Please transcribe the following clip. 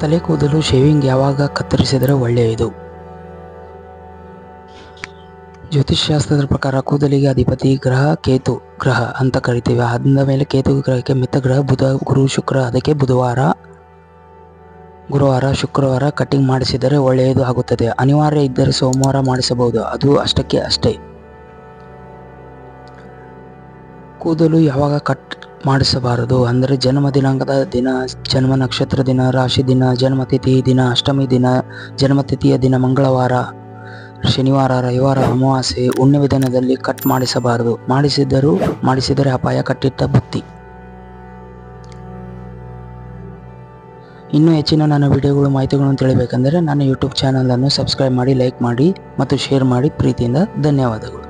ತಲೆ ಕೂದಲು ಶೇವಿಂಗ್ ಯಾವಾಗ ಕತ್ತರಿಸಿದರೆ ಒಳ್ಳೆಯದು? ಜ್ಯೋತಿಷ್ಯಶಾಸ್ತ್ರದ ಪ್ರಕಾರ ಕೂದಲಿಗೆ ಅಧಿಪತಿ ಗ್ರಹ ಕೇತು ಗ್ರಹ ಅಂತ ಕರಿತೀವಿ. ಅಂದ ಮೇಲೆ ಕೇತು ಗ್ರಹಕ್ಕೆ ಮಿತ್ರ ಗ್ರಹ ಬುಧ, ಗುರು, ಶುಕ್ರ. ಅದಕ್ಕೆ ಗುರುವಾರ, ಶುಕ್ರವಾರ ಕಟಿಂಗ್ ಮಾಡಿಸಿದರೆ ಒಳ್ಳೆಯದು ಆಗುತ್ತದೆ. ಅನಿವಾರ್ಯ ಇದ್ದರೆ ಸೋಮವಾರ ಮಾಡಿಸಬಹುದು, ಅದು ಅಷ್ಟಕ್ಕೆ ಅಷ್ಟೇ. ಕೂದಲು ಯಾವಾಗ ಕಟ್ ಮಾಡಿಸಬಾರದು ಅಂದರೆ ಜನ್ಮ ದಿನಾಂಕದ ದಿನ, ಜನ್ಮ ನಕ್ಷತ್ರ ದಿನ, ರಾಶಿ ದಿನ, ಜನ್ಮತಿಥಿ ದಿನ, ಅಷ್ಟಮಿ ದಿನ, ಜನ್ಮತಿಥಿಯ ದಿನ, ಮಂಗಳವಾರ, ಶನಿವಾರ, ರವಿವಾರ, ಅಮಾವಾಸ್ಯೆ, ಹುಣ್ಣಿಮೆ ದಿನದಲ್ಲಿ ಕಟ್ ಮಾಡಿಸಬಾರದು. ಮಾಡಿಸಿದರೆ ಅಪಾಯ, ಕಟ್ಟಿಟ್ಟ ಬುತ್ತಿ. ಇನ್ನೂ ಹೆಚ್ಚಿನ ನನ್ನ ವಿಡಿಯೋಗಳು, ಮಾಹಿತಿಗಳನ್ನು ತಿಳಿಬೇಕೆಂದರೆ ನನ್ನ ಯೂಟ್ಯೂಬ್ ಚಾನಲನ್ನು ಸಬ್ಸ್ಕ್ರೈಬ್ ಮಾಡಿ, ಲೈಕ್ ಮಾಡಿ ಮತ್ತು ಶೇರ್ ಮಾಡಿ. ಪ್ರೀತಿಯಿಂದ ಧನ್ಯವಾದಗಳು.